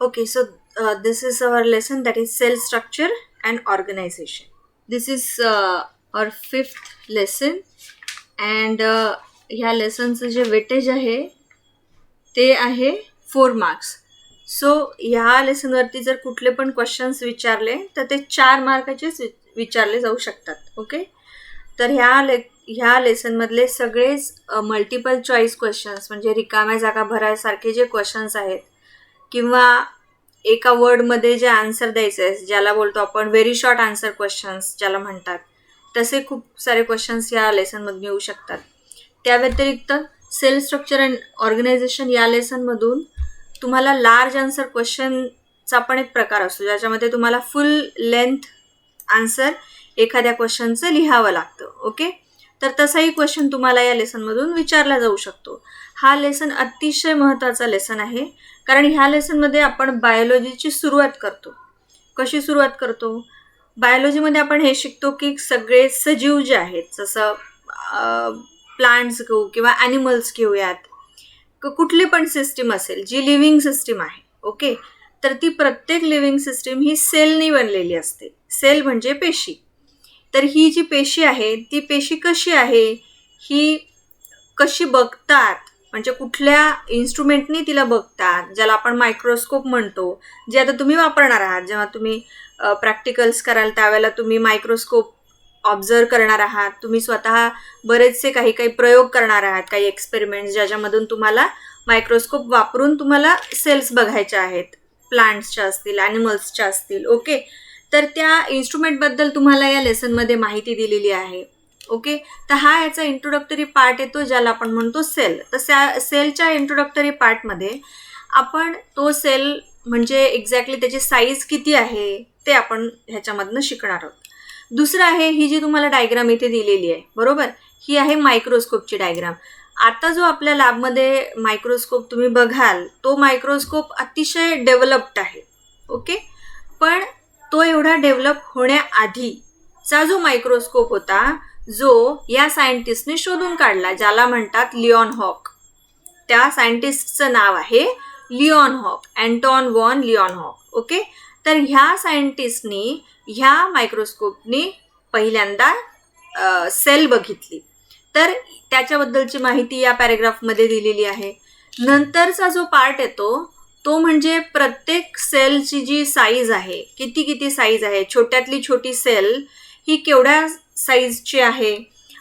Okay, so this is our lesson, that is cell structure and organization. This is our fifth lesson, and ह्या लेसनचं जे weightage आहे ते आहे 4 marks. So ह्या लेसनवरती जर कुठले पण क्वेश्चन्स विचारले तर ते 4 मार्काचेच विचारले जाऊ शकतात. ओके, तर ह्या लेसनमधले सगळेच मल्टिपल चॉईस क्वेश्चन्स, म्हणजे रिकाम्या जागा भरायसारखे जे क्वेश्चन्स आहेत किंवा एका वर्डमध्ये जे आन्सर द्यायचे आहे, ज्याला बोलतो आपण व्हेरी शॉर्ट आन्सर क्वेश्चन्स ज्याला म्हणतात, तसे खूप सारे क्वेश्चन्स या लेसनमधून येऊ शकतात. त्या व्यतिरिक्त सेल स्ट्रक्चर अँड ऑर्गनायझेशन या लेसनमधून तुम्हाला लार्ज आन्सर क्वेश्चनचा पण एक प्रकार असतो, ज्याच्यामध्ये तुम्हाला फुल लेंथ आन्सर एखाद्या क्वेश्चनचं लिहावं लागतं. ओके, तर तसाही क्वेश्चन तुम्हाला या लेसनमधून विचारला जाऊ शकतो. हा लेसन अतिशय महत्त्वाचा लेसन आहे, कारण ह्या लेसनमध्ये आपण बायोलॉजीची सुरुवात करतो. कशी सुरुवात करतो? बायोलॉजीमध्ये आपण हे शिकतो की सगळे सजीव जे आहेत, जसं प्लांट्स घेऊ किंवा ॲनिमल्स घेऊयात, कुठली पण सिस्टीम असेल जी लिव्हिंग सिस्टीम आहे, ओके, तर ती प्रत्येक लिव्हिंग सिस्टीम ही सेलनी बनलेली असते. सेल म्हणजे पेशी. तर ही जी पेशी आहे ती पेशी कशी आहे, ही कशी बघतात, म्हणजे कुठल्या इन्स्ट्रुमेंटनी तिला बघतात, ज्याला आपण मायक्रोस्कोप म्हणतो, जे आता तुम्ही वापरणार आहात. जेव्हा तुम्ही प्रॅक्टिकल्स कराल त्यावेळेला तुम्ही मायक्रोस्कोप ऑब्झर्व करणार आहात. तुम्ही स्वतः बरेचसे काही प्रयोग करणार आहात, काही एक्सपेरिमेंट्स, ज्याच्यामधून तुम्हाला मायक्रोस्कोप वापरून तुम्हाला सेल्स बघायच्या आहेत, प्लांट्सच्या असतील, ॲनिमल्सच्या असतील. ओके, तर त्या इन्स्ट्रुमेंटबद्दल तुम्हाला या लेसनमध्ये माहिती दिलेली आहे. ओके, तर हा याचा इंट्रोडक्टरी पार्ट येतो, ज्याला आपण म्हणतो सेल. तर सेलच्या इंट्रोडक्टरी पार्टमध्ये आपण तो सेल म्हणजे एक्झॅक्टली त्याची साईज किती आहे ते आपण ह्याच्यामधनं शिकणार आहोत. दुसरं आहे, ही जी तुम्हाला डायग्राम इथे दिलेली आहे, बरोबर, ही आहे मायक्रोस्कोपची डायग्राम. आता जो आपल्या लॅबमध्ये मायक्रोस्कोप तुम्ही बघाल, तो मायक्रोस्कोप अतिशय डेव्हलप्ड आहे. ओके, पण तो एवढा डेव्हलप होण्याआधीचा जो मायक्रोस्कोप होता, जो या सायंटिस्टने शोधून काढला, ज्याला म्हणतात लिओन हॉक. त्या सायंटिस्टचं नाव आहे लिओन हॉक, अँटॉन वॉन लिओन हॉक. ओके, तर ह्या सायंटिस्टनी ह्या मायक्रोस्कोपनी पहिल्यांदा सेल बघितली. तर त्याच्याबद्दलची माहिती या पॅरेग्राफमध्ये दिलेली आहे. नंतरचा जो पार्ट येतो तो म्हणजे प्रत्येक सेलची जी साईज आहे, किती साईज आहे, छोट्यातली छोटी सेल ही केवढ्या साईजची आहे,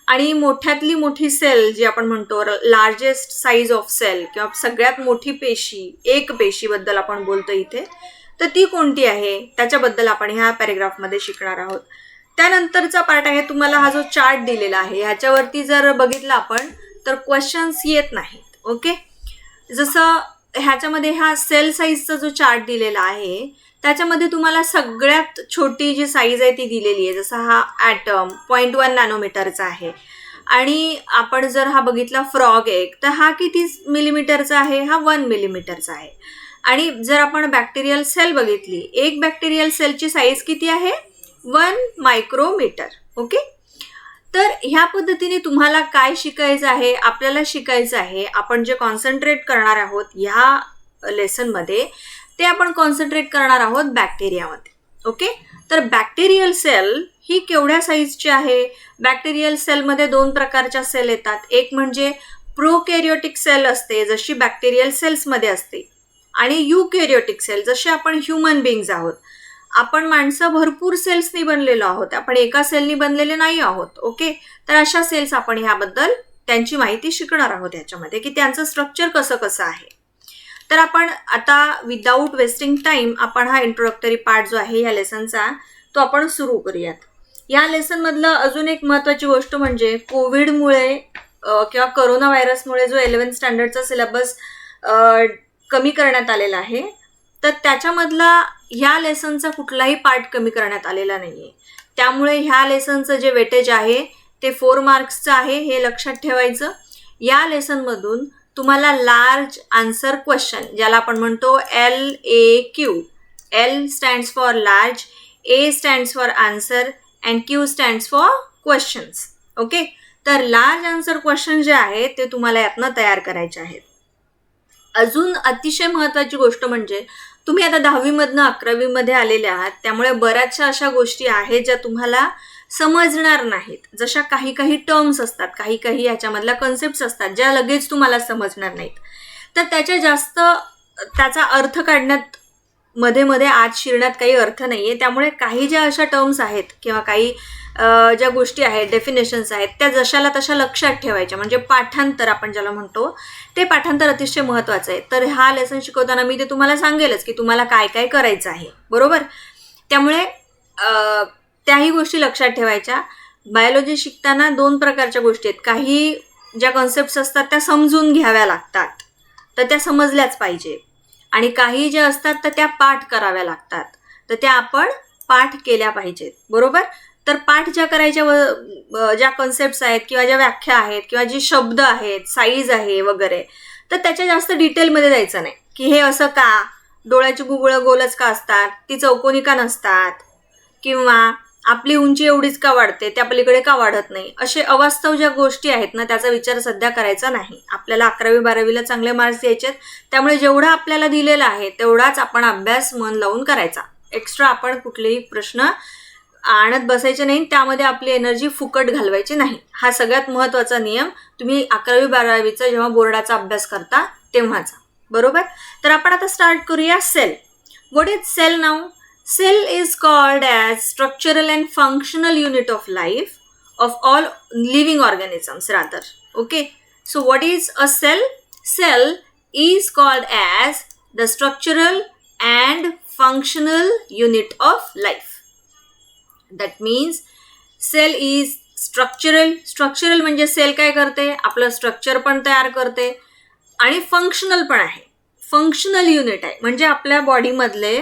आणि मोठ्यातली मोठी सेल जी आपण म्हणतो लार्जेस्ट साईज ऑफ सेल, किंवा सगळ्यात मोठी पेशी, एक पेशीबद्दल आपण बोलतो इथे, तर ती कोणती आहे त्याच्याबद्दल आपण ह्या पॅरेग्राफमध्ये शिकणार आहोत. त्यानंतरचा पार्ट आहे, तुम्हाला हा जो चार्ट दिलेला आहे ह्याच्यावरती जर बघितलं आपण तर क्वेश्चन्स येत नाहीत. ओके, जसं ह्याच्यामध्ये हा सेल साईजचा जो चार्ट दिलेला आहे त्याच्यामध्ये तुम्हाला सगळ्यात छोटी जी साईज आहे ती दिलेली आहे. जसा हा ॲटम 0.1 नॅनोमीटरचा आहे, आणि आपण जर हा बघितला फ्रॉग एग, तर हा किती मिलीमीटरचा आहे, हा 1 मिलीमीटरचा आहे. आणि जर आपण बॅक्टेरियल सेल बघितली, एक बॅक्टेरियल सेलची साईज किती आहे, 1 मायक्रोमीटर. ओके, तर ह्या पद्धतीने तुम्हाला काय शिकायचं आहे, आपल्याला शिकायचं आहे, आपण जे कॉन्सन्ट्रेट करणार आहोत ह्या लेसनमध्ये, ते आपण कॉन्सन्ट्रेट करणार आहोत बॅक्टेरियामध्ये. ओके, तर बॅक्टेरियल सेल ही केवढ्या साईजची आहे? बॅक्टेरियल सेलमध्ये 2 प्रकारच्या सेल येतात. एक म्हणजे प्रोकॅरियोटिक सेल असते, जशी बॅक्टेरियल सेल्समध्ये असते, आणि युकॅरियोटिक सेल, जसे आपण ह्युमन बिंग्स आहोत. आपण माणसं भरपूर सेल्सनी बनलेलो आहोत, आपण एका सेलनी बनलेले नाही आहोत. ओके, तर अशा सेल्स आपण ह्याबद्दल त्यांची माहिती शिकणार आहोत ह्याच्यामध्ये, की त्यांचं स्ट्रक्चर कसं आहे. तर आपण आता विदाऊट वेस्टिंग टाईम आपण हा इंट्रोडक्टरी पार्ट जो आहे या लेसनचा तो आपण सुरू करूयात. या लेसनमधलं अजून एक महत्त्वाची गोष्ट म्हणजे कोविडमुळे किंवा कोरोना व्हायरसमुळे जो 11th स्टँडर्डचा सिलेबस कमी करण्यात आलेला आहे, तर त्याच्यामधला ह्या लेसनचा कुठलाही पार्ट कमी करण्यात आलेला नाही आहे. त्यामुळे ह्या लेसनचं जे वेटेज आहे ते 4 मार्क्सचं आहे, हे लक्षात ठेवायचं. या लेसनमधून तुम्हाला लार्ज आन्सर क्वेश्चन, ज्याला आपण म्हणतो LAQ, L stands for large, A stands for answer, and Q stands for questions. Okay, तर लार्ज आन्सर क्वेश्चन जे आहेत ते तुम्हाला यातनं तयार करायचे आहेत. अजून अतिशय महत्त्वाची गोष्ट म्हणजे तुम्ही आता 10वी मधनं 11वी आलेले आहात, त्यामुळे बऱ्याचशा अशा गोष्टी आहेत ज्या तुम्हाला समजणार नाहीत. जशा काही काही टर्म्स असतात, काही काही ह्याच्यामधल्या कन्सेप्ट्स असतात ज्या लगेच तुम्हाला समजणार नाहीत. तर त्याचा अर्थ काढण्यात मध्ये मध्ये आत शिरण्यात काही अर्थ नाहीये. त्यामुळे काही ज्या अशा टर्म्स आहेत किंवा काही ज्या गोष्टी आहेत, डेफिनेशन्स आहेत, त्या जशाला तशा लक्षात ठेवायच्या. म्हणजे पाठांतर आपण ज्याला म्हणतो, ते पाठांतर अतिशय महत्त्वाचं आहे. तर हा लेसन शिकवताना मी ते तुम्हाला सांगेलच की तुम्हाला काय काय करायचं आहे, बरोबर. त्यामुळे त्याही गोष्टी लक्षात ठेवायच्या. बायोलॉजी शिकताना 2 प्रकारच्या गोष्टी आहेत. काही ज्या कॉन्सेप्ट्स असतात त्या समजून घ्याव्या लागतात, तर त्या समजल्याच पाहिजे. आणि काही ज्या असतात तर त्या पाठ कराव्या लागतात, तर त्या आपण पाठ केल्या पाहिजेत, बरोबर. तर पाठ ज्या करायच्या ज्या कॉन्सेप्ट्स आहेत किंवा ज्या व्याख्या आहेत किंवा जे शब्द आहेत, साईज आहे वगैरे, तर त्याच्या जास्त डिटेलमध्ये जायचं नाही की हे असं का, डोळ्याची बुबुळं गोलच का असतात, ती चौकोनी का नसतात, किंवा आपली उंची एवढीच का वाढते, त्या पलीकडे का वाढत नाही. असे अवास्तव ज्या गोष्टी आहेत ना, त्याचा विचार सध्या करायचा नाही. आपल्याला 11वी-12वीला चांगले मार्क्स द्यायचे, त्यामुळे जेवढा आपल्याला दिलेला आहे तेवढाच आपण अभ्यास मन लावून करायचा. एक्स्ट्रा आपण कुठलेही प्रश्न आणत बसायचे नाही, त्यामध्ये आपली एनर्जी फुकट घालवायची नाही. हा सगळ्यात महत्त्वाचा नियम तुम्ही 11वी-12वीचा जेव्हा बोर्डाचा अभ्यास करता तेव्हाचा, बरोबर. तर आपण आता स्टार्ट करूया cell. What is cell now? Cell is called as structural and functional unit of life of all living organisms rather. Okay. So what is a cell? Cell is called as the structural and functional unit of life. That means cell is structural. Structural म्हणजे sale काय करते? आपलं structure पण तयार करते आणि functional पण आहे. फंक्शनल युनिट आहे म्हणजे आपल्या बॉडीमधले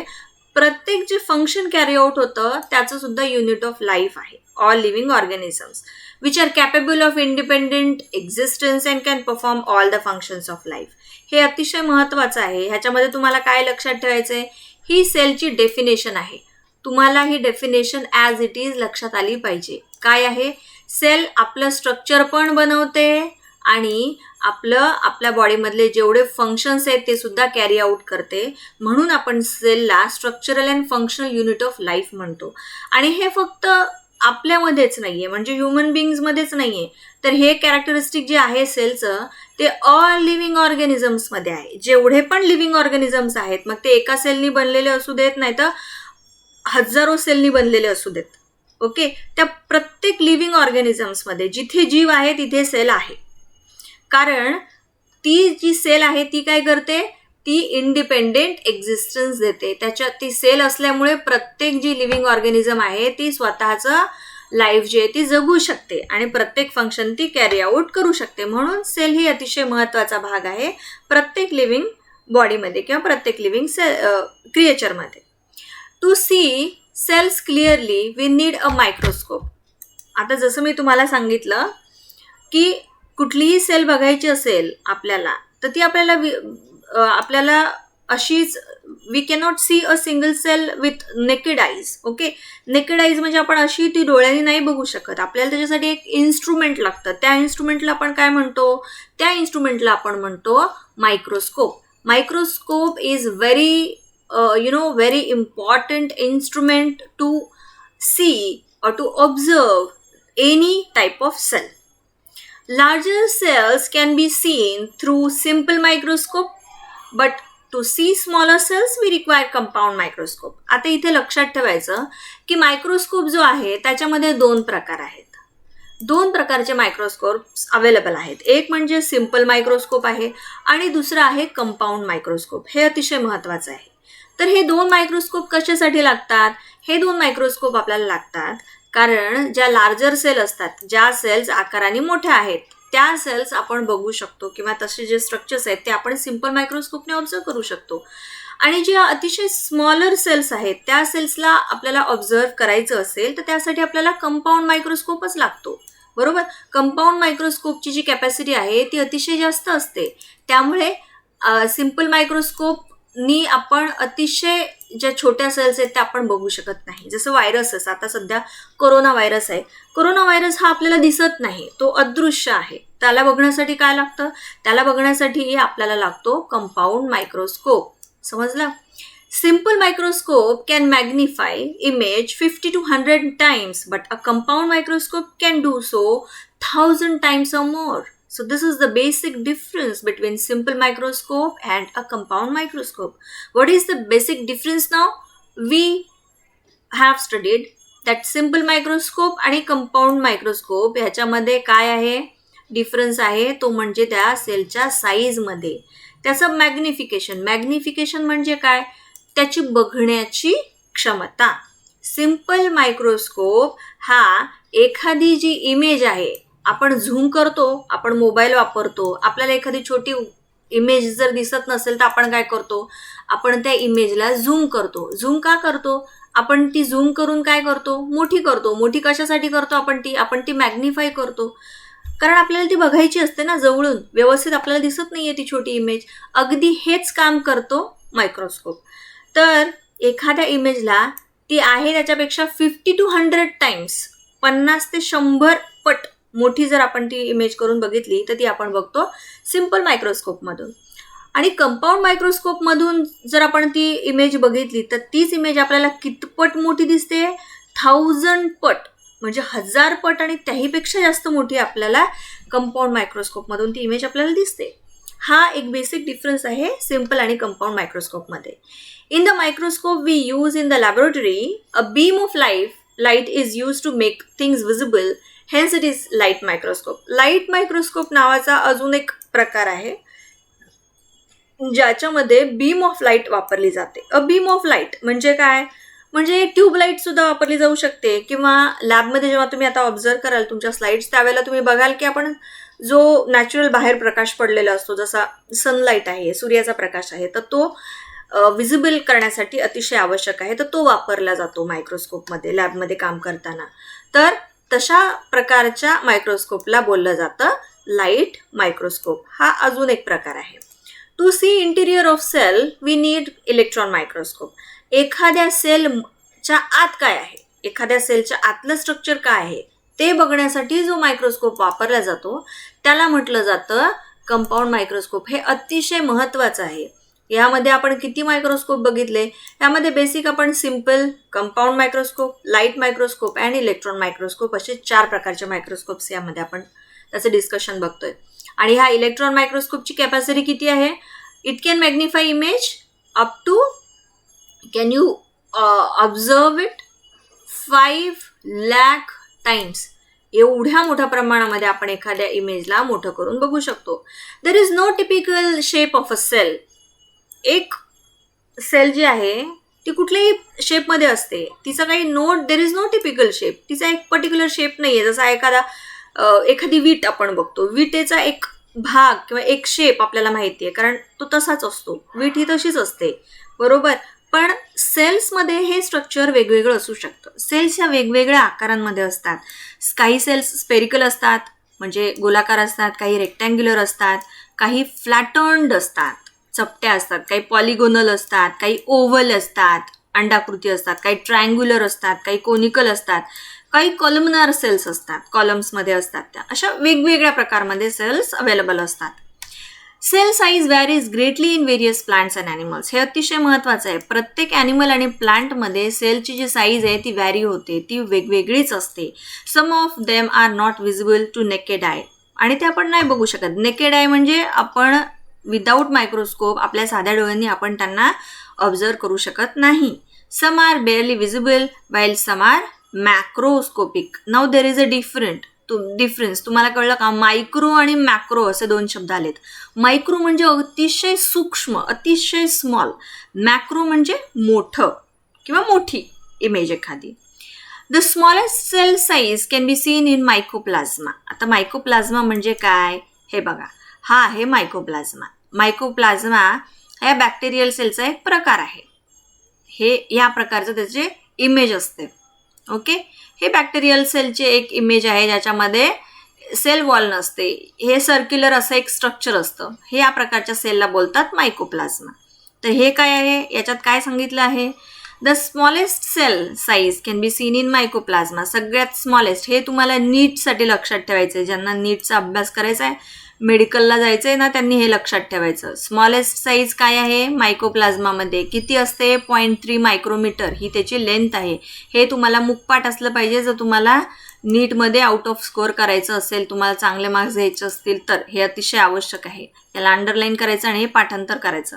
प्रत्येक जे फंक्शन कॅरी आउट होतं त्याचं सुद्धा युनिट ऑफ लाईफ आहे. All living organisms which are capable of independent existence and can perform all the functions of life. हे अतिशय महत्त्वाचं आहे. ह्याच्यामध्ये तुम्हाला काय लक्षात ठेवायचं आहे? ही सेलची डेफिनेशन आहे. तुम्हाला ही डेफिनेशन ॲज इट इज लक्षात आली पाहिजे. काय आहे? सेल आपलं स्ट्रक्चर पण बनवते आणि आपल्या बॉडीमधले जेवढे फंक्शन्स आहेत ते सुद्धा कॅरी आउट करते. म्हणून आपण सेलला structural and functional unit of life म्हणतो. आणि हे फक्त आपल्यामध्येच नाही आहे, म्हणजे ह्युमन बिईंग्समध्येच नाही आहे, तर हे कॅरेक्टरिस्टिक जे आहे सेलचं ते ऑल लिव्हिंग ऑर्गॅनिझम्समध्ये आहे. जेवढे पण लिव्हिंग ऑर्गॅनिझम्स आहेत, मग ते एका सेलनी बनलेले असू देत, नाही तर हजारो सेलनी बनलेले असू देत. ओके. त्या प्रत्येक लिव्हिंग ऑर्गॅनिझम्समध्ये जिथे जीव आहे तिथे सेल आहे. कारण ती जी सेल आहे ती काय करते? ती इंडिपेंडेंट एक्झिस्टन्स देते. ती सेल असल्यामुळे प्रत्येक जी लिव्हिंग ऑर्गॅनिझम आहे ती स्वतःचं लाईफ जी आहे ती जगू शकते आणि प्रत्येक फंक्शन ती कॅरी आउट करू शकते. म्हणून सेल ही अतिशय महत्त्वाचा भाग आहे प्रत्येक लिव्हिंग बॉडीमध्ये किंवा प्रत्येक लिव्हिंग क्रिएचरमध्ये. To see cells clearly we need a microscope. आता जसं मी तुम्हाला सांगितलं की कुठलीही सेल बघायची असेल आपल्याला, तर ती आपल्याला अशीच we cannot see a single cell with naked eyes. Okay. Naked eyes म्हणजे आपण अशी ती डोळ्यांनी नाही बघू शकत. आपल्याला त्याच्यासाठी एक इन्स्ट्रुमेंट लागतं. त्या इन्स्ट्रुमेंटला आपण काय म्हणतो? त्या इन्स्ट्रुमेंटला आपण म्हणतो microscope. Microscope is very very important instrument to see or to observe any type of cell. Larger cells can be seen through simple microscope, but to see smaller cells we require compound microscope. आता इथे लक्षात ठेवायचं की microscope जो आहे त्याच्यामध्ये 2 प्रकार आहेत. 2 प्रकारचे मायक्रोस्कोप्स अवेलेबल आहेत. एक म्हणजे सिम्पल मायक्रोस्कोप आहे आणि दुसरं आहे कंपाऊंड मायक्रोस्कोप. हे अतिशय महत्त्वाचं आहे. तर हे 2 मायक्रोस्कोप कशासाठी लागतात? हे 2 मायक्रोस्कोप आपल्याला लागतात कारण ज्या लार्जर सेल असतात, ज्या सेल्स आकाराने मोठ्या आहेत, त्या सेल्स आपण बघू शकतो किंवा तसे जे स्ट्रक्चर्स आहेत ते आपण सिम्पल मायक्रोस्कोपने ऑब्झर्व करू शकतो. आणि ज्या अतिशय स्मॉलर सेल्स आहेत त्या सेल्सला आपल्याला ऑब्झर्व करायचं असेल तर त्यासाठी आपल्याला कंपाऊंड मायक्रोस्कोपच लागतो, बरोबर. कंपाऊंड मायक्रोस्कोपची जी कॅपॅसिटी आहे ती अतिशय जास्त असते. त्यामुळे सिम्पल मायक्रोस्कोपनी आपण अतिशय ज्या छोट्या सेल्स आहेत त्या आपण बघू शकत नाही. जसं व्हायरसेस, आता सध्या कोरोना व्हायरस आहे. कोरोना व्हायरस हा आपल्याला दिसत नाही, तो अदृश्य आहे. त्याला बघण्यासाठी काय लागतं? त्याला बघण्यासाठी आपल्याला लागतो कंपाऊंड मायक्रोस्कोप. समजलं? Simple microscope can magnify image 50 to 100 times, but a compound microscope can do so 1000 times or more. So this is the basic difference between simple microscope and a compound microscope. What is the basic difference now? We have studied that simple microscope आणि compound microscope ह्याच्यामध्ये काय आहे difference आहे, तो म्हणजे त्या सेलच्या साईजमध्ये. त्याचं मॅग्निफिकेशन म्हणजे काय, त्याची बघण्याची क्षमता. सिंपल मायक्रोस्कोप हा एखादी जी इमेज आहे, आपण झूम करतो, आपण मोबाईल वापरतो, आपल्याला एखादी छोटी इमेज जर दिसत नसेल तर आपण काय करतो, आपण त्या इमेजला झूम करतो. झूम का करतो, आपण ती झूम करून काय करतो, मोठी कशासाठी करतो, आपण ती मॅग्निफाय करतो, कारण आपल्याला ती बघायची असते ना जवळून, व्यवस्थित आपल्याला दिसत नाहीये ती छोटी इमेज. अगदी हेच काम करतो मायक्रोस्कोप. तर एखाद्या इमेजला ती आहे त्याच्यापेक्षा 50 to 100 टाइम्स 50 ते 100 पट मोठी जर आपण ती इमेज करून बघितली तर ती आपण बघतो सिंपल मायक्रोस्कोपमधून. आणि कंपाऊंड मायक्रोस्कोपमधून जर आपण ती इमेज बघितली तर तीच इमेज आपल्याला कितपट मोठी दिसते, 1000 पट, म्हणजे 1000 पट आणि त्याहीपेक्षा जास्त मोठी आपल्याला कंपाऊंड मायक्रोस्कोपमधून ती इमेज आपल्याला दिसते. हा एक बेसिक डिफरन्स आहे सिंपल आणि कंपाऊंड मायक्रोस्कोपमध्ये. In the microscope we use in the laboratory a beam of light is use to make things visible, hence it is light microscope. Light microscope नावाचा अजून एक प्रकार आहे ज्याच्यामध्ये बीम ऑफ लाईट वापरली जाते. अ बीम ऑफ लाईट म्हणजे काय, म्हणजे ट्यूबलाईट सुद्धा वापरली जाऊ शकते. किंवा लॅबमध्ये जेव्हा तुम्ही आता ऑब्झर्व कराल तुमच्या स्लाइड्स, त्यावेळेला तुम्ही बघाल की आपण जो नॅचरल बाहेर प्रकाश पडलेला असतो, जसा सनलाईट आहे, सूर्याचा प्रकाश आहे, तर तो विजिबल करण्यासाठी अतिशय आवश्यक आहे, तर तो वापरला जातो मायक्रोस्कोपमध्ये लॅबमध्ये काम करताना. तर तशा प्रकारच्या मायक्रोस्कोपला बोललं जातं लाईट मायक्रोस्कोप. हा अजून एक प्रकार आहे. To see interior of cell we need electron microscope. एखाद्या सेलच्या आत काय आहे, एखाद्या सेलच्या आतलं स्ट्रक्चर काय आहे ते बघण्यासाठी जो मायक्रोस्कोप वापरला जातो त्याला म्हटलं जातं कंपाऊंड मायक्रोस्कोप. हे अतिशय महत्त्वाचं आहे. यामध्ये आपण किती मायक्रोस्कोप बघितले, यामध्ये बेसिक आपण simple, compound microscope, light microscope आणि इलेक्ट्रॉन मायक्रोस्कोप असे 4 प्रकारचे मायक्रोस्कोप्स यामध्ये आपण त्याचं डिस्कशन बघतोय. आणि ह्या इलेक्ट्रॉन मायक्रोस्कोपची कॅपॅसिटी किती आहे, it can magnify image up to, can you observe it 5 lakh times. एवढ्या मोठ्या प्रमाणामध्ये आपण एखाद्या इमेजला मोठं करून बघू शकतो. There is no typical shape of a cell. एक सेल जी आहे ती कुठल्याही शेपमध्ये असते, तिचा काही there is no typical shape. तिचा एक पर्टिक्युलर शेप नाही आहे. जसा एखादी वीट आपण बघतो, विटेचा एक भाग किंवा एक शेप आपल्याला माहिती आहे, कारण तो तसाच असतो. वीट ही तशीच असते, बरोबर. पण सेल्समध्ये हे स्ट्रक्चर वेगवेगळं असू शकतं. सेल्स ह्या वेगवेगळ्या आकारांमध्ये असतात. काही सेल्स स्पेरिकल असतात, म्हणजे गोलाकार असतात, काही रेक्टँग्युलर असतात, काही फ्लॅटर्न्ड असतात, चपट्या असतात, काही पॉलिगोनल असतात, काही ओव्हल असतात, अंडाकृती असतात, काही ट्रायंग्युलर असतात, काही कोनिकल असतात, काही कॉलमनार सेल्स असतात, कॉलम्समध्ये असतात. त्या अशा वेगवेगळ्या प्रकारमध्ये सेल्स अवेलेबल असतात. Cell size varies greatly in various plants and animals. हे अतिशय महत्त्वाचं आहे. प्रत्येक ॲनिमल आणि प्लांटमध्ये सेलची जी साईज आहे ती व्हॅरी होते, ती वेगवेगळीच असते. Some of them are not visible to naked eye. आणि ते आपण नाही बघू शकत. नेकेड आय म्हणजे आपण विदाऊट मायक्रोस्कोप आपल्या साध्या डोळ्यांनी आपण त्यांना ऑब्झर्व करू शकत नाही. Some are barely visible while some are macroscopic. Now there is a difference. तुम्हाला कळलं का? मायक्रो आणि मॅक्रो असे 2 शब्द आलेत. मायक्रो म्हणजे अतिशय सूक्ष्म, अतिशय स्मॉल. मॅक्रो म्हणजे मोठं किंवा मोठी इमेज एखादी. The smallest cell size can be seen in mycoplasma. आता मायकोप्लाझ्मा म्हणजे काय हे बघा. हा आहे मायकोप्लाझ्मा. मायकोप्लाझ्मा हा बॅक्टेरियल सेलचा एक प्रकार आहे. हे या प्रकारचं त्याचे इमेज असते. ओके, हे बॅक्टेरियल सेलचे एक इमेज आहे ज्याच्यामध्ये सेल वॉल नसते. हे सर्क्युलर असं एक स्ट्रक्चर असतं. हे या प्रकारच्या सेलला बोलतात मायकोप्लाझ्मा. तर हे काय आहे, याच्यात काय सांगितलं आहे, the smallest cell size can be seen in mycoplasma. सगळ्यात स्मॉलेस्ट, हे तुम्हाला नीटसाठी लक्षात ठेवायचं आहे. ज्यांना नीटचा अभ्यास करायचा आहे, मेडिकलला जायचं आहे ना, त्यांनी हे लक्षात ठेवायचं. स्मॉलेस्ट साईज काय आहे मायकोप्लाझ्मामध्ये, किती असते 0.3 मायक्रोमीटर ही त्याची लेंथ आहे. हे तुम्हाला मुखपाठ असलं पाहिजे जर तुम्हाला नीटमध्ये आउट ऑफ स्कोअर करायचं असेल, तुम्हाला चांगले मार्क्स घ्यायचे असतील तर हे अतिशय आवश्यक आहे. याला अंडरलाईन करायचं आणि हे पाठांतर करायचं.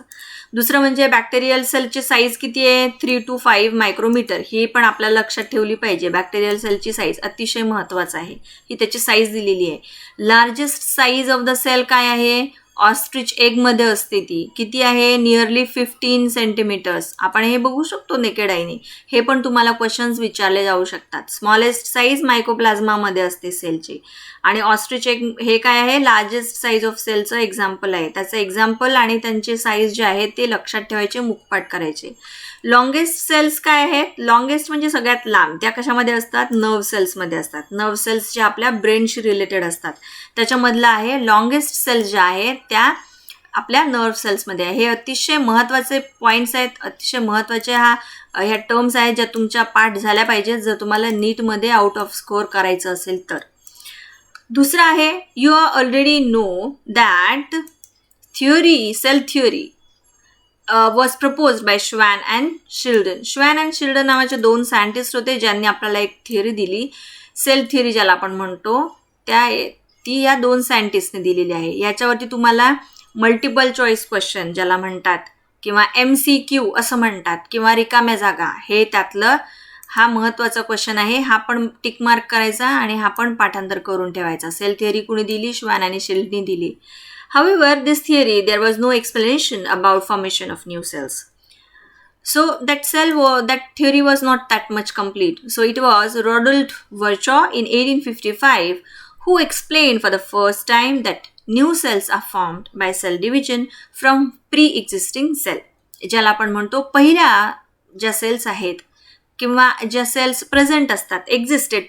दुसरं म्हणजे बॅक्टेरियल सेलची साईज किती आहे 3 to 5 मायक्रोमीटर, ही पण आपल्याला लक्षात ठेवली पाहिजे. बॅक्टेरियल सेलची साईज अतिशय महत्त्वाचं आहे, ही त्याची साईज दिलेली आहे. Largest size of the cell काय आहे, ऑस्ट्रिच एगमध्ये असते ती, किती आहे नियरली 15 सेंटीमीटर्स. आपण हे बघू शकतो नेकेड आयने, हे पण तुम्हाला क्वेश्चन्स विचारले जाऊ शकतात. स्मॉलेस्ट साईज मायकोप्लाझ्मामध्ये असते सेलची. आणि ऑस्ट्रिच एग हे काय आहे लार्जेस्ट साईज ऑफ सेलचं एक्झाम्पल आहे. त्याचं एक्झाम्पल आणि त्यांची साईज जे आहे ते लक्षात ठेवायचे, मुखपाठ करायचे. लॉंगेस्ट सेल्स काय आहेत, लॉंगेस्ट म्हणजे सगळ्यात लांब, त्या कशामध्ये असतात नर्व सेल्समध्ये असतात. नर्व सेल्स ज्या आपल्या ब्रेनशी रिलेटेड असतात त्याच्यामधलं आहे. लॉंगेस्ट सेल्स ज्या आहेत त्या आपल्या नर्व सेल्समध्ये आहे. हे अतिशय महत्त्वाचे पॉईंट्स आहेत, अतिशय महत्त्वाचे ह्या टर्म्स आहेत ज्या तुमच्या पाठ झाल्या पाहिजेत जर तुम्हाला नीटमध्ये आउट ऑफ स्कोअर करायचं असेल तर. दुसरं आहे you are already know that theory cell theory was proposed by Schwann and Schleiden. Schwann and Schleiden नावाचे 2 सायंटिस्ट होते ज्यांनी आपल्याला एक थिअरी दिली, सेल थिअरी ज्याला आपण म्हणतो, ती या 2 सायंटिस्टने दिलेली आहे. याच्यावरती तुम्हाला मल्टिपल चॉईस क्वेश्चन ज्याला म्हणतात किंवा MCQ असं म्हणतात किंवा रिकाम्या जागा, हे त्यातलं हा महत्त्वाचा क्वेश्चन आहे. हा पण टिक मार्क करायचा आणि हा पण पाठांतर करून ठेवायचा. सेल थिअरी कुणी दिली, श्वॅन आणि शिल्डनी दिली. However, this theory, there was no explanation about formation of new cells. So that theory was not that much complete. So it was Rodolphe Virchow in 1855 who explained for the first time that new cells are formed by cell division from pre-existing cell. ज्याला आपण म्हणतो पहिल्या ज्या cells आहेत किंवा ज्या cells present असतात,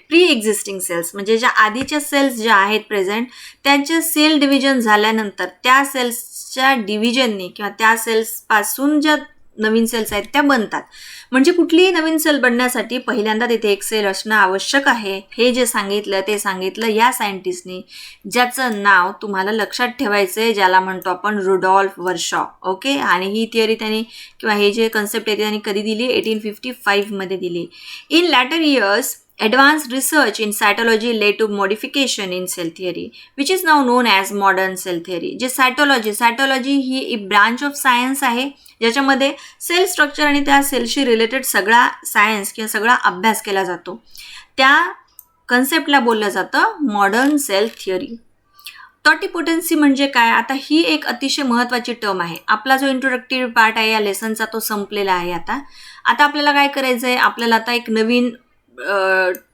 pre existing cells म्हणजे ज्या आधीच्या सेल्स ज्या आहेत प्रेझेंट, त्यांचे सेल डिव्हिजन झाल्यानंतर त्या सेल्सच्या डिव्हिजनने किंवा त्या सेल्सपासून ज्या नवीन सेल्स आहेत त्या बनतात. म्हणजे कुठलीही नवीन सेल बनण्यासाठी पहिल्यांदा तिथे एक सेल असणं आवश्यक आहे. हे जे सांगितलं ते सांगितलं या सायंटिस्टनी, ज्याचं नाव तुम्हाला लक्षात ठेवायचं आहे, ज्याला म्हणतो आपण रुडॉल्फ वर्शॉ. ओके, आणि ही थिअरी त्यांनी किंवा हे जे कन्सेप्ट आहे त्यांनी कधी दिली 1855 मध्ये दिली. In later years advanced research in cytology led to modification in cell theory, which is now known as modern cell theory. जे सायटोलॉजी ही एक ब्रांच ऑफ सायन्स आहे ज्याच्यामध्ये सेल स्ट्रक्चर आणि त्या सेलशी रिलेटेड सगळा सायन्स किंवा सगळा अभ्यास केला जातो. त्या कन्सेप्टला बोललं जातं मॉडर्न सेल थिअरी. टॉटिपोटेन्सी म्हणजे काय, आता ही एक अतिशय महत्त्वाची टर्म आहे. आपला जो इंट्रोडक्टिव्ह पार्ट आहे या लेसनचा तो संपलेला आहे. आता आपल्याला काय करायचं आहे, आपल्याला आता एक नवीन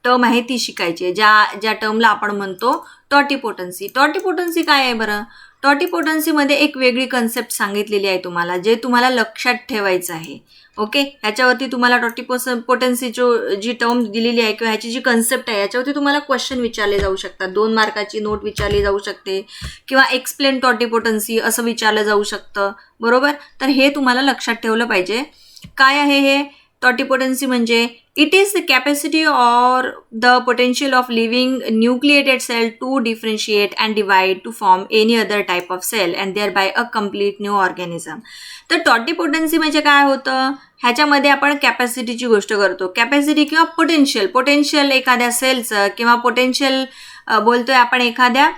टर्म आहे ती शिकायची आहे, ज्या टर्मला आपण म्हणतो टॉटिपोटन्सी. टॉटिपोटन्सी काय आहे बरं, टॉटिपोटन्सीमध्ये एक वेगळी कन्सेप्ट सांगितलेली आहे तुम्हाला, जे तुम्हाला लक्षात ठेवायचं आहे. ओके, ह्याच्यावरती तुम्हाला टॉटिपोटन्सी जी टर्म दिलेली आहे किंवा ह्याची जी कन्सेप्ट आहे याच्यावरती तुम्हाला क्वेश्चन विचारले जाऊ शकतात. 2 मार्काची नोट विचारली जाऊ शकते किंवा एक्सप्लेन टॉटिपोटन्सी असं विचारलं जाऊ शकतं, बरोबर. तर हे तुम्हाला लक्षात ठेवलं पाहिजे. काय आहे हे टॉटिपोटन्सी म्हणजे it is the capacity or the potential of living nucleated cell to differentiate and divide to form any other type of cell and thereby a complete new organism. तर टॉटिपोटन्सी म्हणजे काय होतं, ह्याच्यामध्ये आपण कॅपॅसिटीची गोष्ट करतो. Capacity किंवा potential एखाद्या सेलचं किंवा पोटेन्शियल बोलतोय आपण एखाद्या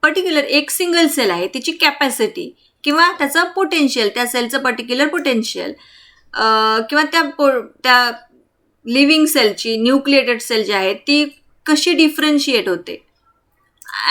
पर्टिक्युलर एक सिंगल सेल आहे तिची कॅपॅसिटी किंवा त्याचं पोटेन्शियल, त्या सेलचं पर्टिक्युलर पोटेन्शियल किंवा त्या लिव्हिंग सेलची न्यूक्लिएटेड सेल जी आहे ती कशी डिफरन्शिएट होते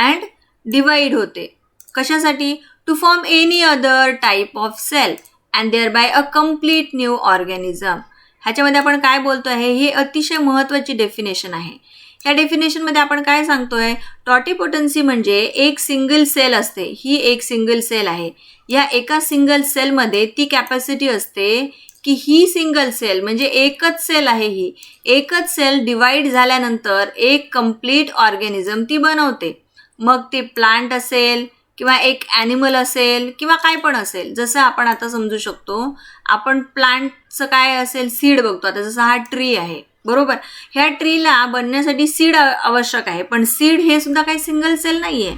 अँड डिवाइड होते, कशासाठी, to form any other type of cell and thereby a complete new organism. ह्याच्यामध्ये आपण काय बोलतो आहे, ही अतिशय महत्त्वाची डेफिनेशन आहे. या डेफिनेशनमध्ये आपण काय सांगतोय, टॉटिपोटन्सी म्हणजे एक सिंगल सेल असते, ही एक सिंगल सेल आहे. या एका सिंगल सेलमध्ये ती कॅपॅसिटी असते की ही सिंगल सेल म्हणजे एकच सेल आहे, ही एकच सेल डिवाइड झाल्यानंतर एक कम्प्लीट ऑर्गॅनिझम ती बनवते. मग ते प्लांट असेल किंवा एक ॲनिमल असेल किंवा काय पण असेल. जसं आपण आता समजू शकतो, आपण प्लांटचं काय असेल सीड बघतो. आता जसं हा ट्री आहे, बरोबर. ह्या ट्रीला बनण्यासाठी सीड आवश्यक आहे, पण सीड हे सुद्धा काही सिंगल सेल नाहीये,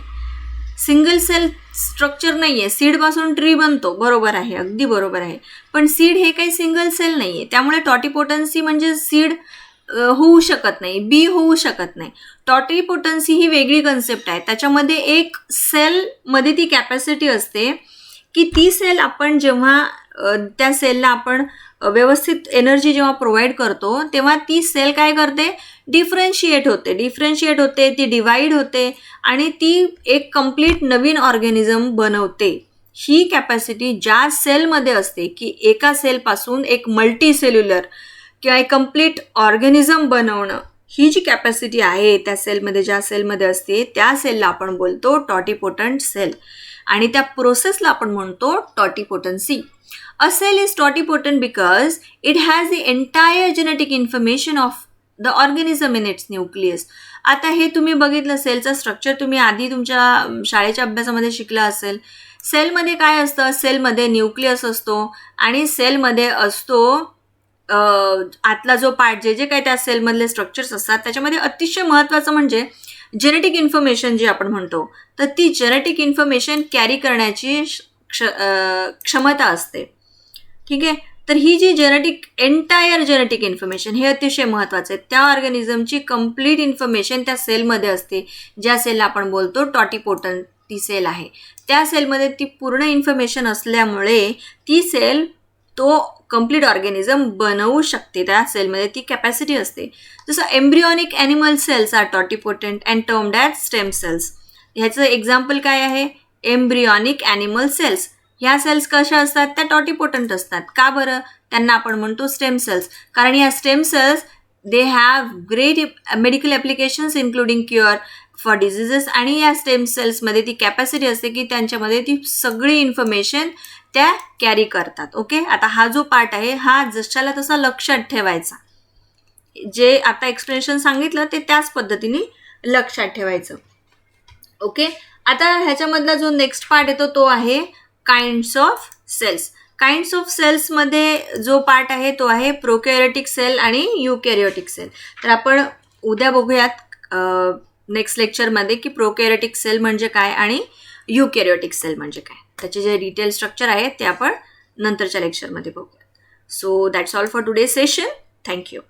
सिंगल सेल स्ट्रक्चर नाहीये. सीडपासून ट्री बनतो, बरोबर आहे, अगदी बरोबर आहे, पण सीड हे काही सिंगल सेल नाहीये. त्यामुळे टॉटिपोटन्सी म्हणजे सीड होऊ शकत नाही, बी होऊ शकत नाही. टॉटिपोटन्सी ही वेगळी कन्सेप्ट आहे. त्याच्यामध्ये एक सेलमध्ये ती कॅपॅसिटी असते की ती सेल आपण जेव्हा त्या सेलला आपण व्यवस्थित एनर्जी जेव्हा प्रोव्हाइड करतो तेव्हा ती सेल काय करते, डिफरन्शिएट होते, ती डिवाइड होते आणि ती एक कंप्लीट नवीन ऑर्गॅनिझम बनवते. ही कॅपॅसिटी ज्या सेलमध्ये असते की एका सेलपासून एक मल्टीसेल्युलर किंवा एक कंप्लीट ऑर्गॅनिझम बनवणं, ही जी कॅपॅसिटी आहे त्या सेलमध्ये, ज्या सेलमध्ये असते त्या सेलला आपण बोलतो टॉटिपोटंट सेल आणि त्या प्रोसेसला आपण म्हणतो टॉटिपोटन्सी. A cell is totipotent because it has the entire genetic information of the organism in its nucleus. आता हे तुम्ही बघितलं, सेलचं स्ट्रक्चर तुम्ही आधी तुमच्या शाळेच्या अभ्यासामध्ये शिकलं असेल. सेलमध्ये काय असतं, सेलमध्ये न्यूक्लियस असतो आणि सेलमध्ये असतो आतला जो पार्ट, जे काही त्या सेलमधले स्ट्रक्चर्स असतात त्याच्यामध्ये अतिशय महत्त्वाचं म्हणजे जेनेटिक इन्फॉर्मेशन जी आपण म्हणतो, तर ती जेनेटिक इन्फॉर्मेशन कॅरी करण्याची क्षमता असते. ठीक आहे. तर ही जी एंटायर जेनेटिक इन्फॉर्मेशन हे अतिशय महत्त्वाचं आहे. त्या ऑर्गॅनिझमची कंप्लीट इन्फॉर्मेशन त्या सेलमध्ये असते, ज्या सेलला आपण बोलतो टॉटिपोटंट ती सेल आहे. त्या सेलमध्ये ती पूर्ण इन्फॉर्मेशन असल्यामुळे ती सेल तो कंप्लीट ऑर्गॅनिझम बनवू शकते. त्या सेलमध्ये ती कॅपॅसिटी असते. जसं embryonic animal cells are totipotent and termed as stem cells. ह्याचं एक्झाम्पल काय आहे, एम्ब्रियॉनिक ॲनिमल सेल्स. ह्या सेल्स कशा असतात, त्या टॉटिपोटंट असतात. का बरं, त्यांना आपण म्हणतो स्टेम सेल्स, कारण या stem cells they have great medical applications including cure for diseases. आणि या स्टेम सेल्समध्ये ती कॅपॅसिटी असते की त्यांच्यामध्ये ती सगळी इन्फॉर्मेशन त्या कॅरी करतात. ओके. आता हा जो पार्ट आहे हा जशाला तसा लक्षात ठेवायचा, जे आता एक्सप्लेनेशन सांगितलं ते त्याच पद्धतीने लक्षात ठेवायचं. ओके. आता ह्याच्यामधला जो नेक्स्ट पार्ट येतो तो आहे kinds of cells. Kinds of सेल्समध्ये जो पार्ट आहे तो आहे प्रोकॅरियोटिक सेल आणि युकॅरियोटिक सेल. तर आपण उद्या बघूयात नेक्स्ट लेक्चरमध्ये की प्रोकॅरियोटिक सेल म्हणजे काय आणि युकॅरियोटिक सेल म्हणजे काय. त्याचे जे डिटेल स्ट्रक्चर आहे ते आपण नंतरच्या लेक्चरमध्ये बघूयात. So that's all for today session. Thank you.